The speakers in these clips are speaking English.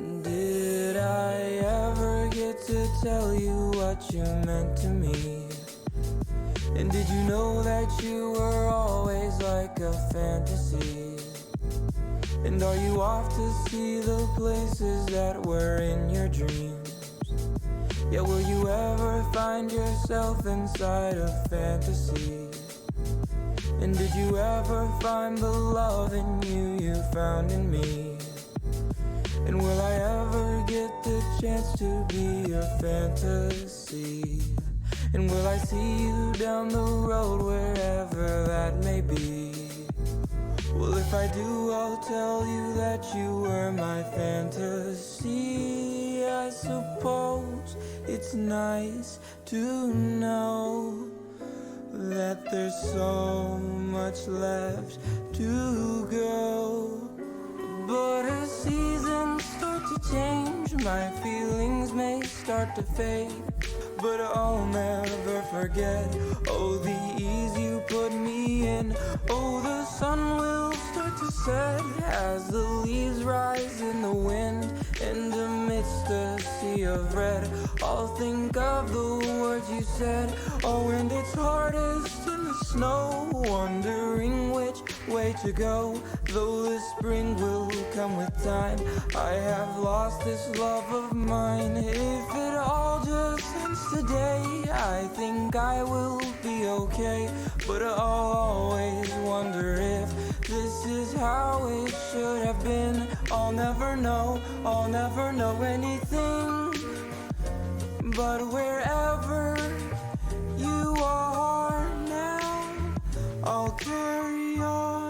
And did I ever get to tell you what you meant to me? And did you know that you were always like a fantasy? And are you off to see the places that were in your dreams? Yeah, will you ever find yourself inside a fantasy? And did you ever find the love in you found in me? And will I ever get the chance to be your fantasy? And will I see you down the road wherever that may be? Well, if I do, I'll tell you that you were my fantasy. I suppose it's nice to know that there's so much left to go. But as seasons start to change, my feelings may start to fade. But I'll never forget, oh, the ease you put me in. Oh, the sun will start to set as the leaves rise in the wind. And amidst a sea of red, I'll think of the words you said. Oh, and it's hardest in the snow, wondering which way to go. Though the spring will come with time, I have lost this love of mine. If it all just ends today, I think I will be okay. But I'll always wonder if this is how it should have been. I'll never know anything. But wherever you are now, I'll carry on.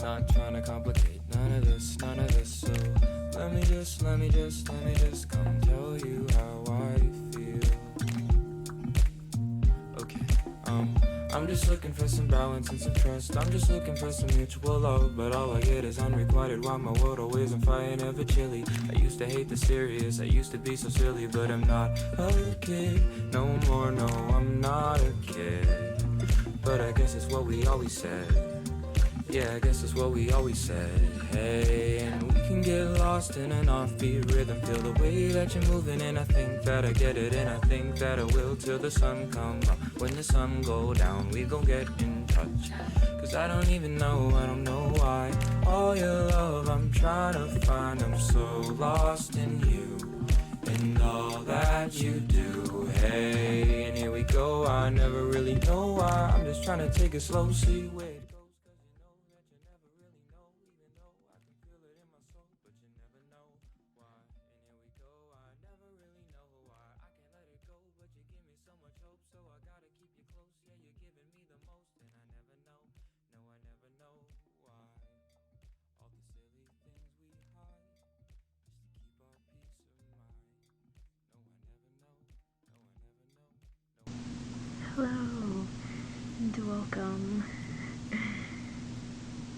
Not trying to complicate none of this, so let me just come tell you how I feel. Okay, I'm just looking for some balance and some trust. I'm just looking for some mutual love, but all I get is unrequited. Why my world always on fire and ever chilly? I used to hate the serious, I used to be so silly, but I'm not a kid no more. No, I'm not a kid, but I guess it's what we always said. Yeah, I guess it's what we always said. Hey, and we can get lost in an offbeat rhythm. Feel the way that you're moving, and I think that I get it, and I think that I will till the sun come up. When the sun go down, we gon' get in touch. Cause I don't know why. All your love I'm trying to find. I'm so lost in you and all that you do. Hey, and here we go. I never really know why. I'm just trying to take it slow, see where it goes. Hello and welcome.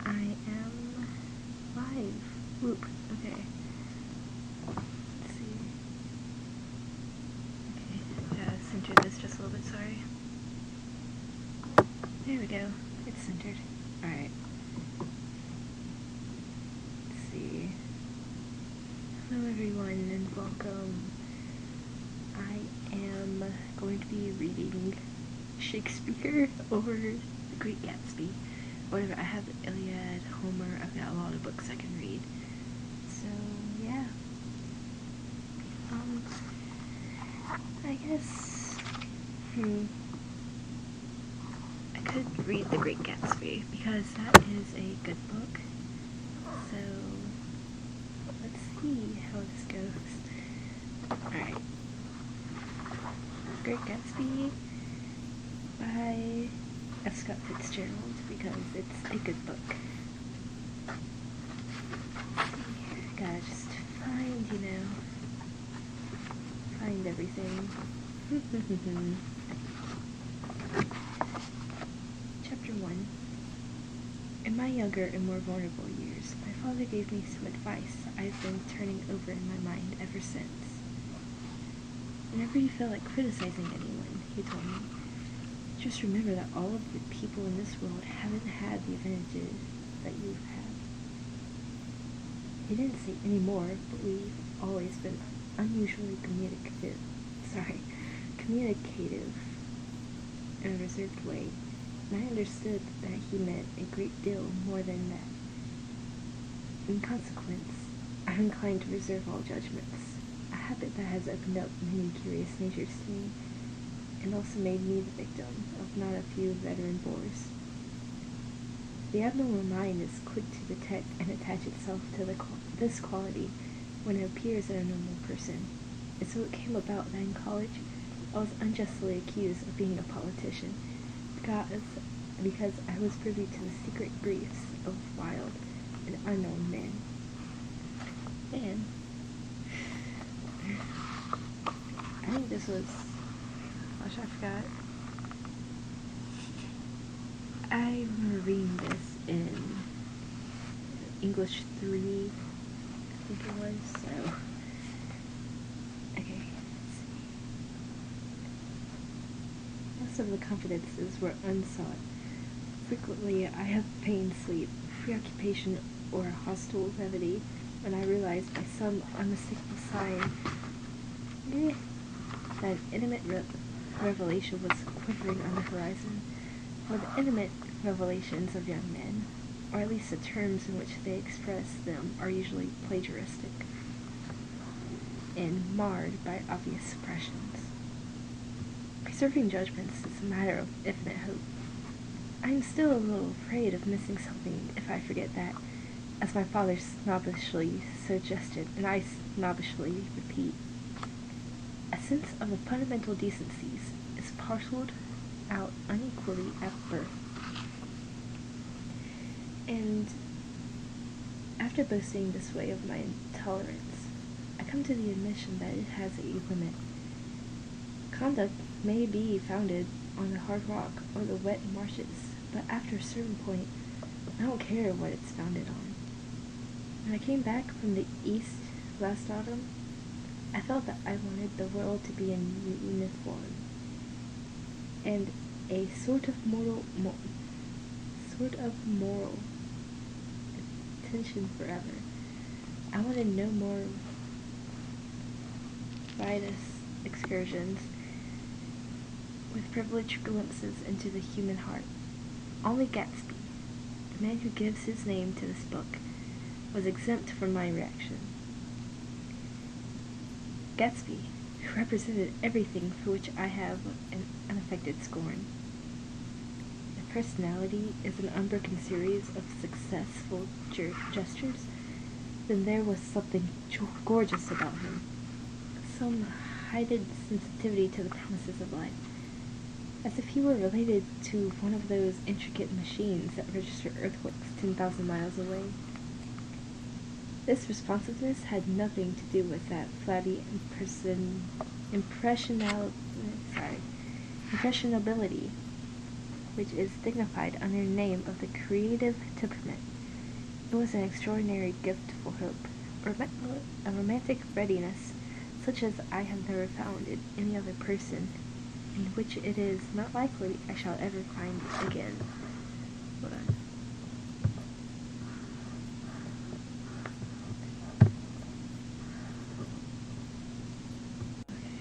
I am live. Whoop. Okay. Let's see. Okay, gotta center this just a little bit, sorry. There we go. It's centered. Alright. Let's see. Hello everyone and welcome. I am going to be reading Shakespeare or The Great Gatsby. Whatever, I have Iliad, Homer, I've got a lot of books I can read. So, yeah. I guess, I could read The Great Gatsby, because that is a good book. So, let's see how this goes. Alright. Great Gatsby by of Scott Fitzgerald because it's a good book. Gotta just find everything. Chapter 1. In my younger and more vulnerable years, my father gave me some advice I've been turning over in my mind ever since. Whenever you feel like criticizing anyone, he told me, just remember that all of the people in this world haven't had the advantages that you've had. He didn't say any more, but we've always been unusually communicative in a reserved way, and I understood that he meant a great deal more than that. In consequence, I'm inclined to reserve all judgments, a habit that has opened up many curious natures to me, and also made me the victim of not a few veteran bores. The abnormal mind is quick to detect and attach itself to this quality when it appears in a normal person, and so it came about that in college I was unjustly accused of being a politician because I was privy to the secret griefs of wild and unknown men. And I think this was, gosh, I forgot. I remember reading this in English 3, I think it was, so, okay, let's see. Most of the confidences were unsought. Frequently, I have pain, sleep, preoccupation, or hostile levity when I realized by some unmistakable sign that an intimate revelation was quivering on the horizon, or the intimate revelations of young men, or at least the terms in which they express them, are usually plagiaristic and marred by obvious suppressions. Preserving judgments is a matter of infinite hope. I am still a little afraid of missing something if I forget that, as my father snobbishly suggested, and I snobbishly repeat, a sense of the fundamental decencies is parceled out unequally at birth. And after boasting this way of my intolerance, I come to the admission that it has a limit. Conduct may be founded on the hard rock or the wet marshes, but after a certain point, I don't care what it's founded on. When I came back from the East last autumn, I felt that I wanted the world to be in uniform, and a sort of moral attention forever. I wanted no more riotous excursions with privileged glimpses into the human heart. Only Gatsby, the man who gives his name to this book, was exempt from my reaction. Gatsby, who represented everything for which I have an unaffected scorn. If personality is an unbroken series of successful gestures, then there was something gorgeous about him, some heightened sensitivity to the promises of life, as if he were related to one of those intricate machines that register earthquakes 10,000 miles away. This responsiveness had nothing to do with that flabby impressionability, which is dignified under the name of the creative temperament. It was an extraordinary gift for hope, a romantic readiness such as I have never found in any other person, and which it is not likely I shall ever find again. Hold on. Okay.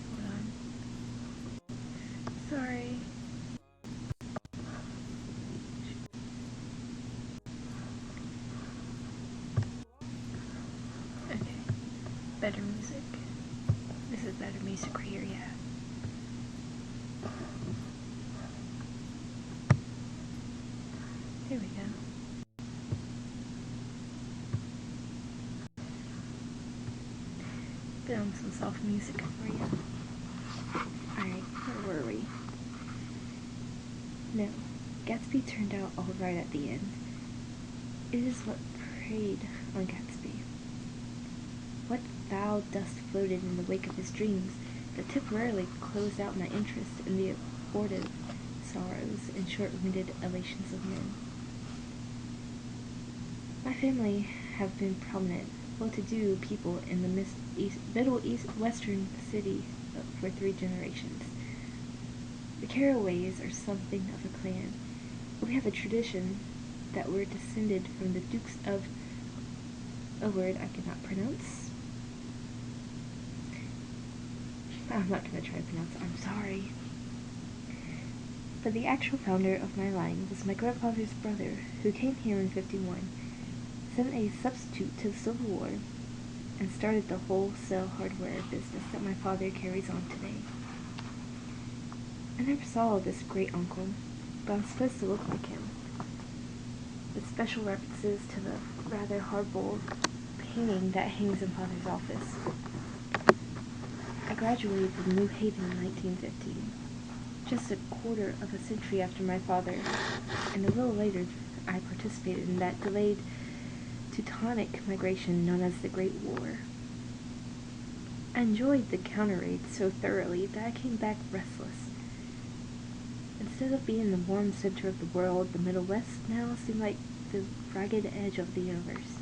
Hold on. Sorry. Okay. Better music. This is better music right here, yeah. Here we go. Film some soft music for you. Alright, where were we? No, Gatsby turned out all right at the end. It is what preyed on Gatsby. What foul dust floated in the wake of his dreams that temporarily closed out my interest in the abortive sorrows and short-winded elations of men. My family have been prominent, well-to-do people in the Middle East Western city for 3 generations. The Carraways are something of a clan. We have a tradition that we're descended from the Dukes of a word I cannot pronounce. I'm not going to try to pronounce it, I'm sorry. But the actual founder of my line was my grandfather's brother, who came here in 51, sent a substitute to the Civil War, and started the wholesale hardware business that my father carries on today. I never saw this great uncle, but I'm supposed to look like him, with special references to the rather hard-boiled painting that hangs in Father's office. I graduated from New Haven in 1915, just a quarter of a century after my father, and a little later I participated in that delayed Teutonic migration known as the Great War. I enjoyed the counter raid so thoroughly that I came back restless. Instead of being the warm center of the world, the Middle West now seemed like the ragged edge of the universe.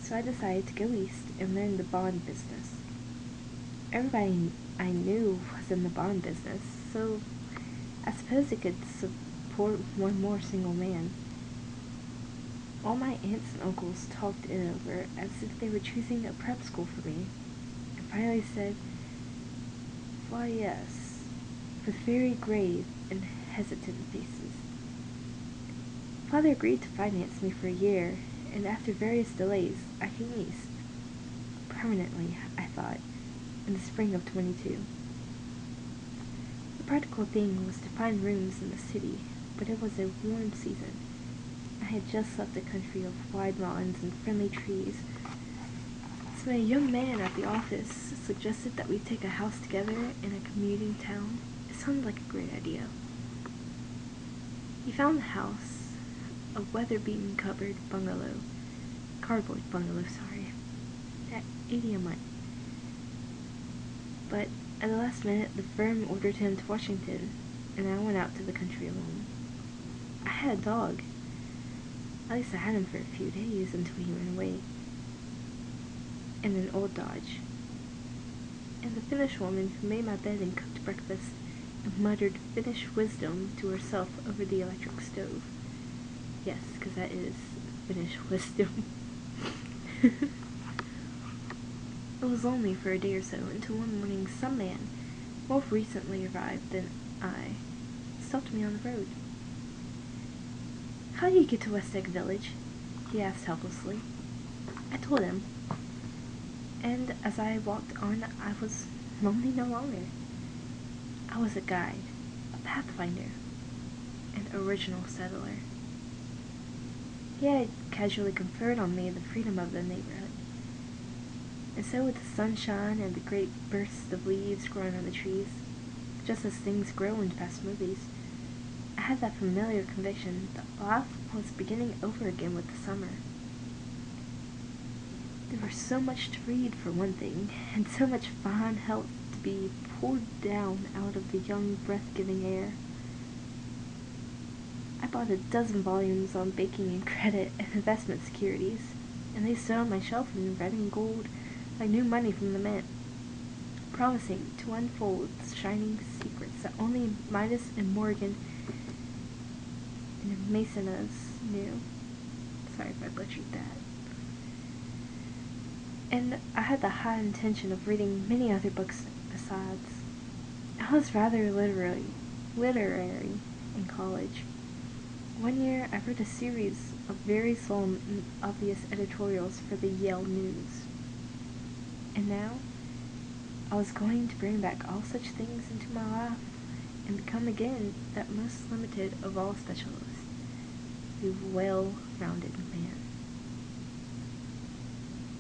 So I decided to go east and learn the bond business. Everybody I knew was in the bond business, so I suppose it could support one more single man. All my aunts and uncles talked it over as if they were choosing a prep school for me, and finally said, "Why, yes," with very grave and hesitant faces. Father agreed to finance me for a year, and after various delays, I came east. Permanently, I thought, in the spring of 22. The practical thing was to find rooms in the city, but it was a warm season. I had just left a country of wide lawns and friendly trees, so when a young man at the office suggested that we take a house together in a commuting town, it sounded like a great idea. He found the house, a weather-beaten cardboard bungalow, at $80 a month. But at the last minute, the firm ordered him to Washington, and I went out to the country alone. I had a dog. At least I had him for a few days until he ran away. And an old Dodge. And the Finnish woman who made my bed and cooked breakfast and muttered Finnish wisdom to herself over the electric stove. Yes, because that is Finnish wisdom. It was lonely for a day or so until one morning some man, more recently arrived than I, stopped me on the road. "How do you get to West Egg Village?" he asked helplessly. I told him, and as I walked on, I was lonely no longer. I was a guide, a pathfinder, an original settler. He had casually conferred on me the freedom of the neighborhood. And so with the sunshine and the great bursts of leaves growing on the trees, just as things grow in past movies, I had that familiar conviction that life was beginning over again with the summer. There was so much to read, for one thing, and so much fine health to be poured down out of the young, breath-giving air. I bought a dozen volumes on banking and credit and investment securities, and they stood on my shelf in red and gold like new money from the mint, promising to unfold the shining secrets that only Midas and Morgan and Maecenas knew. Sorry if I butchered that. And I had the high intention of reading many other books besides. I was rather literary in college. One year I wrote a series of very solemn and obvious editorials for the Yale News. And now, I was going to bring back all such things into my life and become again that most limited of all specialists, the well-rounded man.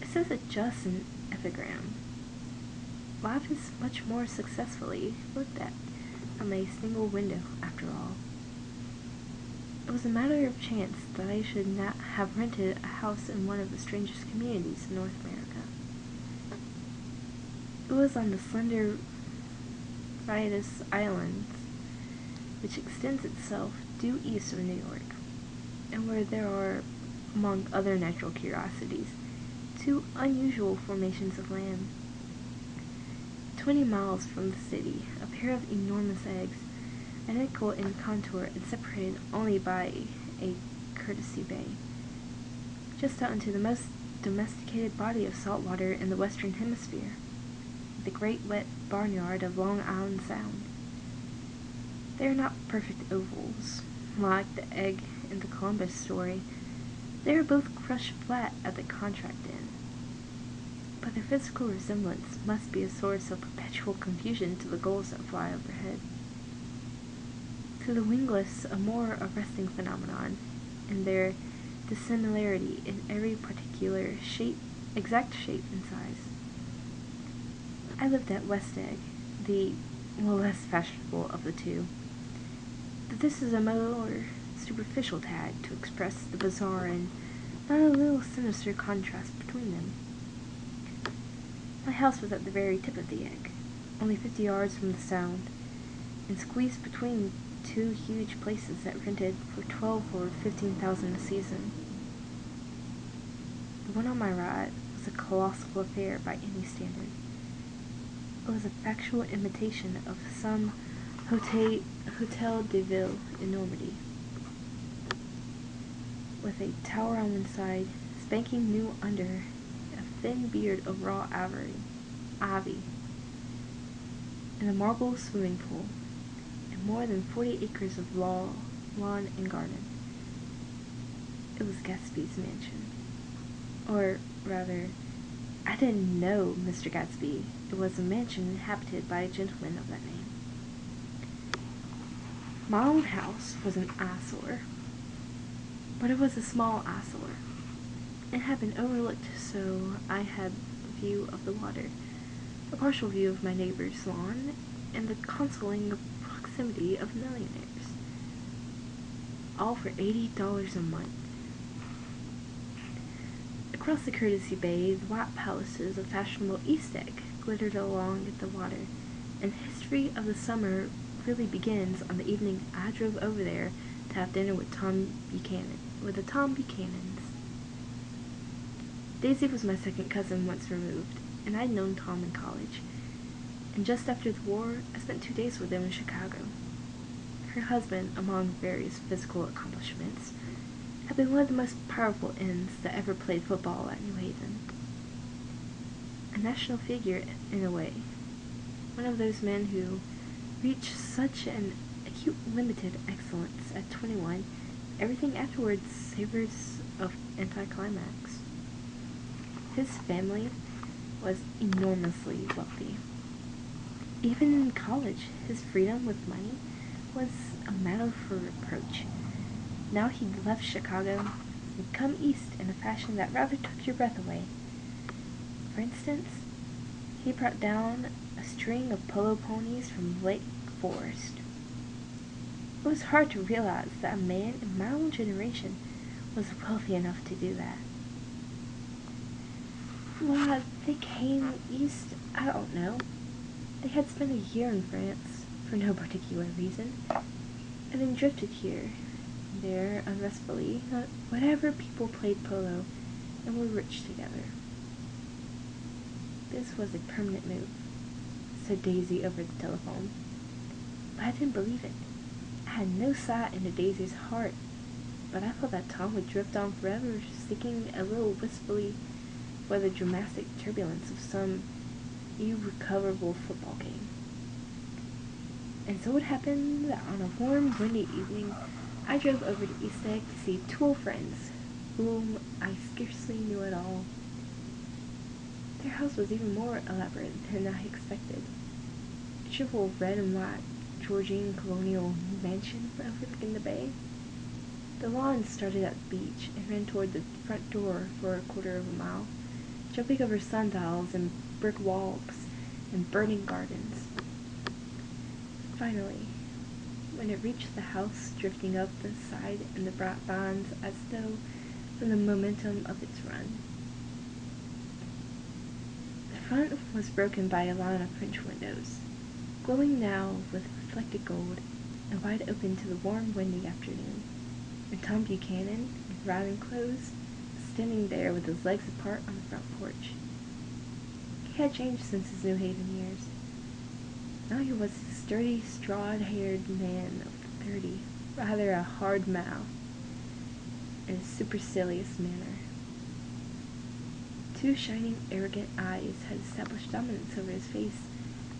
It says it just an epigram. Life is much more successfully looked at from a single window, after all. It was a matter of chance that I should not have rented a house in one of the strangest communities in North America. It was on the slender Riotous Islands, which extends itself due east of New York, and where there are, among other natural curiosities, 2 unusual formations of land. 20 miles from the city, a pair of enormous eggs, identical in contour and separated only by a courtesy bay, just out into the most domesticated body of salt water in the Western Hemisphere, the great wet barnyard of Long Island Sound. They are not perfect ovals, like the egg in the Columbus story. They are both crushed flat at the contract end. But their physical resemblance must be a source of perpetual confusion to the gulls that fly overhead. To the wingless, a more arresting phenomenon, in their dissimilarity in every particular shape, exact shape and size. I lived at West Egg, the less fashionable of the 2. But this is a more superficial tag to express the bizarre and not a little sinister contrast between them. My house was at the very tip of the egg, only 50 yards from the Sound, and squeezed between 2 huge places that rented for $12,000 or $15,000 a season. The one on my right was a colossal affair by any standard. It was a factual imitation of some Hotel de Ville in Normandy, with a tower on one side, spanking new under, a thin beard of raw ivy, and a marble swimming pool, and more than 40 acres of lawn and garden. It was Gatsby's mansion. Or, rather, I didn't know Mr. Gatsby. It was a mansion inhabited by a gentleman of that name. My own house was an eyesore, but it was a small eyesore. It had been overlooked, so I had a view of the water, a partial view of my neighbor's lawn, and the consoling proximity of millionaires. All for $80 a month. Across the courtesy bay, the white palaces of fashionable East Egg glittered along at the water, and the history of the summer really begins on the evening I drove over there to have dinner with the Tom Buchanans. Daisy was my second cousin once removed, and I'd known Tom in college. And just after the war, I spent 2 days with them in Chicago. Her husband, among various physical accomplishments, had been one of the most powerful ends that ever played football at New Haven. A national figure, in a way. One of those men who reached such an acute limited excellence at 21, everything afterwards savors of anticlimax. His family was enormously wealthy. Even in college, his freedom with money was a matter for reproach. Now he'd left Chicago and come east in a fashion that rather took your breath away. For instance, he brought down a string of polo ponies from Lake Forest. It was hard to realize that a man in my own generation was wealthy enough to do that. Why they came east, I don't know. They had spent a year in France, for no particular reason, and then drifted here, there, unrestfully, whatever people played polo, and were rich together. This was a permanent move, said Daisy over the telephone. But I didn't believe it. I had no sight into Daisy's heart, but I thought that Tom would drift on forever, seeking a little wistfully for the dramatic turbulence of some irrecoverable football game. And so it happened that on a warm, windy evening, I drove over to East Egg to see 2 old friends, whom I scarcely knew at all. Their house was even more elaborate than I expected. A triple red and white Georgian colonial mansion overlooking the bay. The lawn started at the beach and ran toward the front door for a quarter of a mile, jumping over sundials and brick walks and burning gardens. Finally, when it reached the house, drifting up the side in the bright vines as though from the momentum of its run. The front was broken by a line of French windows, glowing now with reflected gold, and wide open to the warm, windy afternoon, and Tom Buchanan, in riding clothes, was standing there with his legs apart on the front porch. He had changed since his New Haven years. Now he was a sturdy, straw-haired man of 30, rather a hard mouth, and a supercilious manner. Two shining, arrogant eyes had established dominance over his face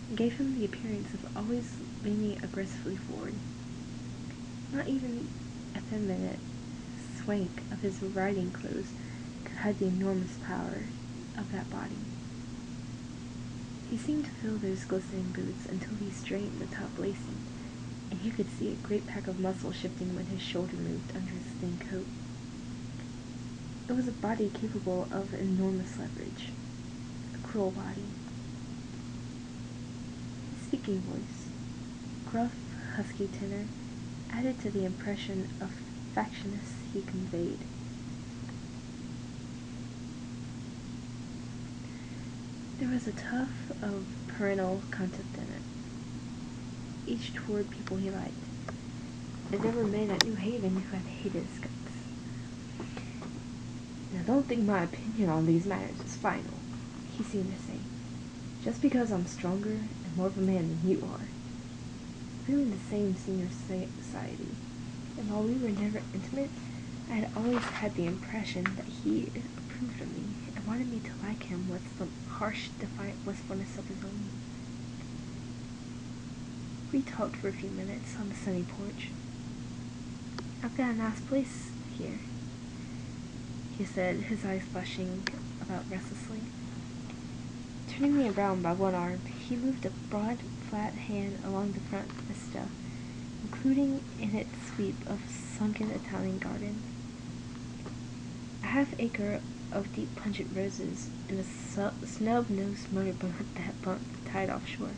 and gave him the appearance of always leaning aggressively forward. Not even effeminate swank of his riding clothes could hide the enormous power of that body. He seemed to feel those glistening boots until he straightened the top lacing, and you could see a great pack of muscle shifting when his shoulder moved under his thin coat. It was a body capable of enormous leverage, a cruel body. His speaking voice, gruff, husky tenor, added to the impression of factiousness he conveyed. There was a tuft of parental contempt in it, each toward people he liked. There never been at New Haven who had hated his guts. Now don't think my opinion on these matters is final, he seemed to say. Just because I'm stronger and more of a man than you are. We were in the same senior society, and while we were never intimate, I had always had the impression that he approved of me and wanted me to like him with some harsh, defiant wistfulness of his own. We talked for a few minutes on the sunny porch. I've got a nice place here, he said, his eyes flashing about restlessly. Turning me around by one arm, he moved a broad, flat hand along the front vista, including in its sweep of sunken Italian garden. A half-acre of deep pungent roses and a snub-nosed motorboat that bumped tied offshore.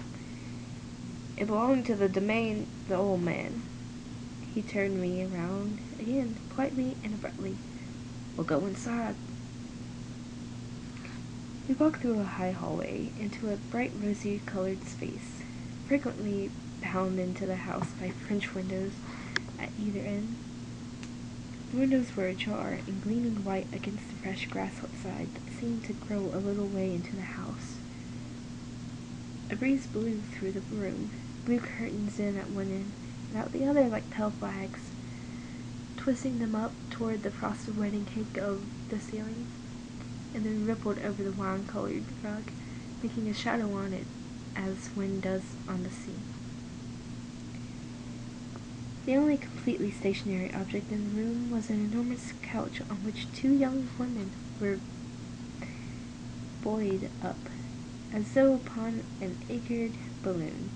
It belonged to the domain the old man. He turned me around again, politely and abruptly. We'll go inside. We walked through a high hallway into a bright rosy-colored space, frequently bound into the house by French windows at either end. The windows were ajar and gleaming white against the fresh grass outside that seemed to grow a little way into the house. A breeze blew through the room, blew curtains in at one end and out the other like pale flags, twisting them up toward the frosted wedding cake of the ceiling, and then rippled over the wine-colored rug, making a shadow on it as wind does on the sea. The only completely stationary object in the room was an enormous couch on which two young women were buoyed up, as though upon an anchored balloon.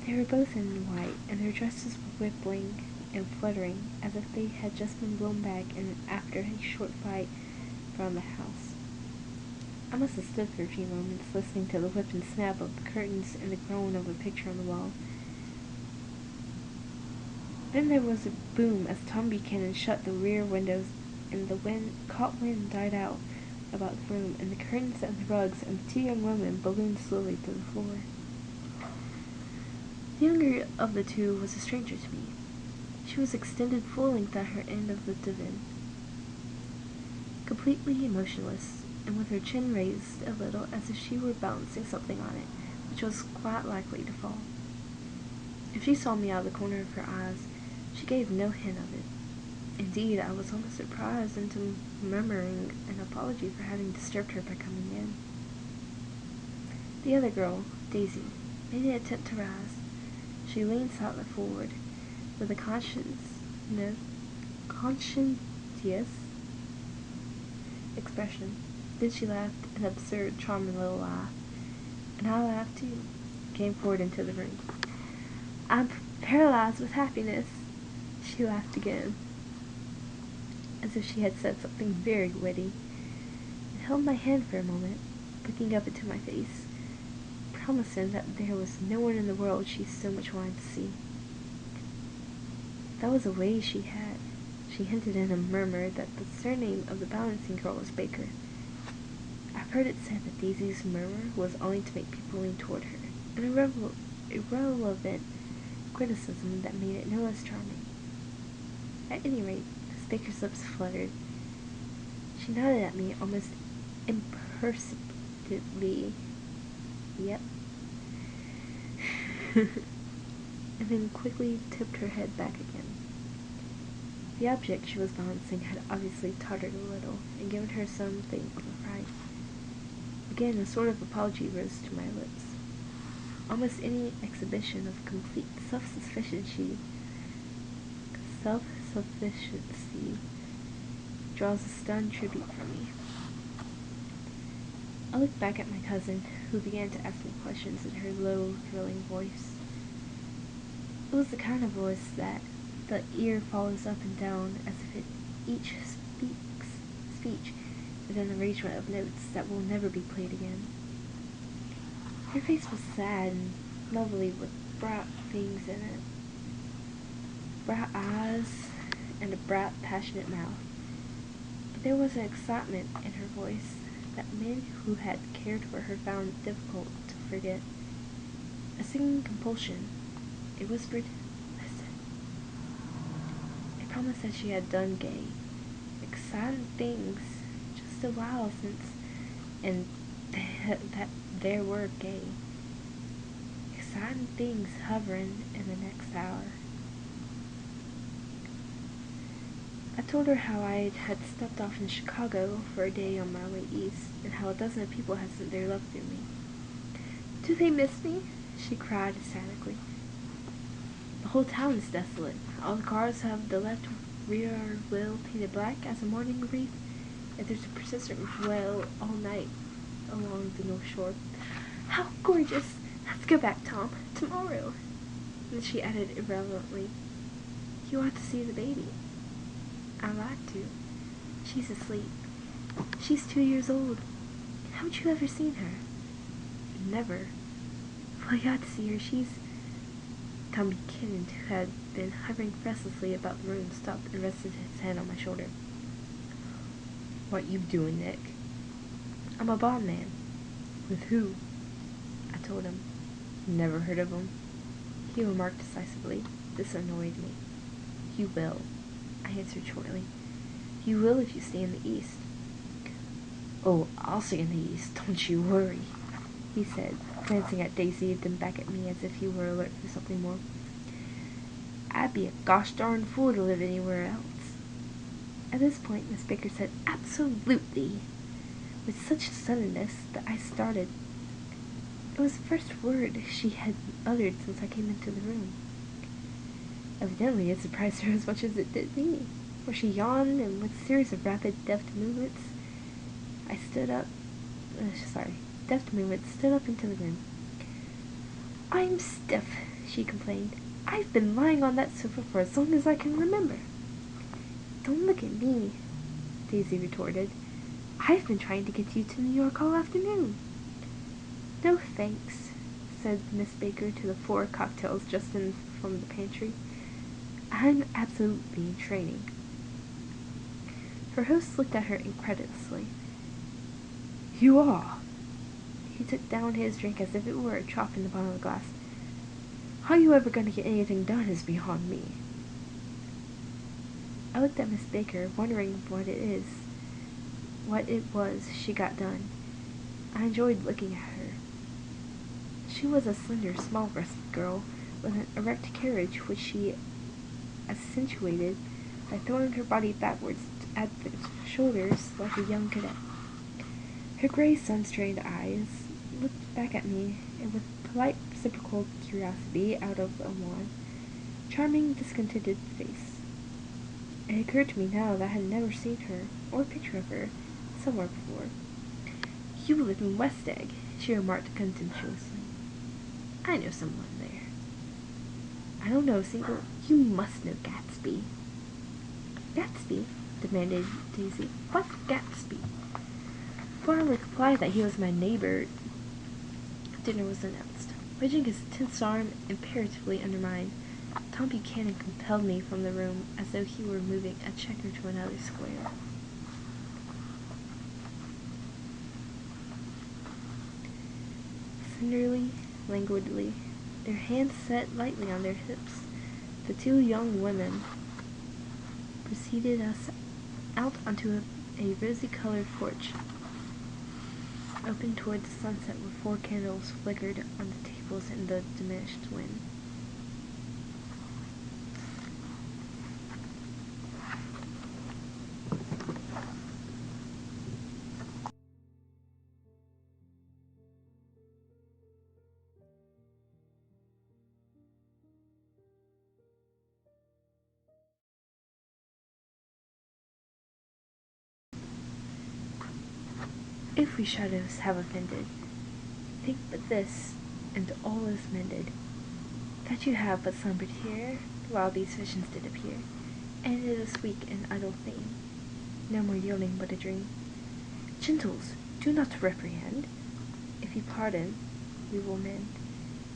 They were both in white, and their dresses were rippling and fluttering as if they had just been blown back after a short flight from the house. I must have stood for a few moments listening to the whip and snap of the curtains and the groan of a picture on the wall. Then there was a boom as Tom Buchanan shut the rear windows, and the caught wind died out about the room, and the curtains and the rugs and the two young women ballooned slowly to the floor. The younger of the two was a stranger to me. She was extended full length at her end of the divan, completely emotionless, and with her chin raised a little as if she were balancing something on it, which was quite likely to fall. If she saw me out of the corner of her eyes, she gave no hint of it. Indeed, I was almost surprised into murmuring an apology for having disturbed her by coming in. The other girl, Daisy, made an attempt to rise. She leaned slightly forward, with a conscientious expression. Then she laughed an absurd, charming little laugh, and I laughed too, and came forward into the room. I'm paralyzed with happiness. She laughed again, as if she had said something very witty, and held my hand for a moment, looking up into my face, promised him that there was no one in the world she so much wanted to see. That was a way she had. She hinted in a murmur that the surname of the balancing girl was Baker. I've heard it said that Daisy's murmur was only to make people lean toward her, an irrelevant criticism that made it no less charming. At any rate, Miss Baker's lips fluttered. She nodded at me almost imperceptibly. Yep. And then quickly tipped her head back again. The object she was balancing had obviously tottered a little, and given her something of a fright. Again, a sort of apology rose to my lips. Almost any exhibition of complete self-sufficiency draws a stunned tribute from me. I looked back at my cousin, who began to ask me questions in her low, thrilling voice. It was the kind of voice that the ear follows up and down as if each speech is an arrangement of notes that will never be played again. Her face was sad and lovely with bright things in it. Bright eyes and a bright, passionate mouth. But there was an excitement in her voice that men who had cared for her found it difficult to forget. A singing compulsion. It whispered, "Listen." It promised that she had done gay, exciting things just a while since, and that there were gay, exciting things hovering in the next hour. I told her how I had stepped off in Chicago for a day on my way east, and how a dozen of people had sent their love through me. "Do they miss me?" she cried ecstatically. "The whole town is desolate. All the cars have the left rear wheel painted black as a mourning wreath, and there's a persistent wail all night along the North Shore. How gorgeous! Let's go back, Tom, tomorrow." And she added irrelevantly, "You ought to see the baby." "I'd like to. She's asleep. She's 2 years old. Haven't you ever seen her?" "Never." "Well, you ought to see her. She's—" Tom Buchanan, who had been hovering restlessly about the room, stopped and rested his hand on my shoulder. "What you doing, Nick?" "I'm a bond man." "With who?" I told him. "Never heard of 'em." He remarked decisively. This annoyed me. "You will," I answered shortly. "You will if you stay in the East." "Oh, I'll stay in the East, don't you worry," he said, glancing at Daisy, then back at me as if he were alert for something more. "I'd be a gosh darn fool to live anywhere else." At this point, Miss Baker said, "Absolutely," with such suddenness that I started. It was the first word she had uttered since I came into the room. Evidently, it surprised her as much as it did me, for she yawned, and with a series of rapid, deft movements, stood up into the room. "I'm stiff," she complained. "I've been lying on that sofa for as long as I can remember." "Don't look at me," Daisy retorted. "I've been trying to get you to New York all afternoon." "No thanks," said Miss Baker to the 4 cocktails just in from the pantry. "I'm absolutely in training." Her host looked at her incredulously. "You are?" He took down his drink as if it were a drop in the bottom of the glass. "How you ever going to get anything done is beyond me." I looked at Miss Baker, wondering what it was she got done. I enjoyed looking at her. She was a slender, small-breasted girl with an erect carriage which she accentuated by throwing her body backwards at the shoulders like a young cadet. Her gray, sun-strained eyes looked back at me with polite, reciprocal curiosity out of a wan, charming, discontented face. It occurred to me now that I had never seen her, or a picture of her, somewhere before. "You live in West Egg," she remarked contemptuously. "I know someone there." "I don't know a single—" "You must know Gatsby." "Gatsby?" demanded Daisy. "What's Gatsby?" Before I replied that he was my neighbor, Dinner was announced. Wedging his tense arm imperatively under mine, Tom Buchanan compelled me from the room as though he were moving a checker to another square. Tenderly, languidly, their hands set lightly on their hips, the two young women preceded us out onto a rosy-colored porch, open toward the sunset where 4 candles flickered on the tables in the diminished wind. If we shadows have offended, think but this, and all is mended, that you have but slumbered here, while these visions did appear, and it is weak and idle thing, no more yielding but a dream. Gentles, do not reprehend. If you pardon, we will mend.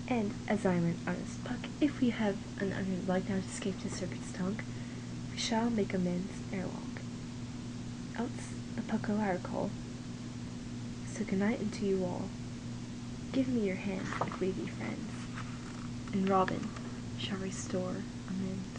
And, as I am an honest puck, if we have unuttered like now escaped his serpent's tongue, we shall make amends ere long. Else the puck a liar call. So good night unto you all. Give me your hand if we be friends, and Robin shall restore. Amen.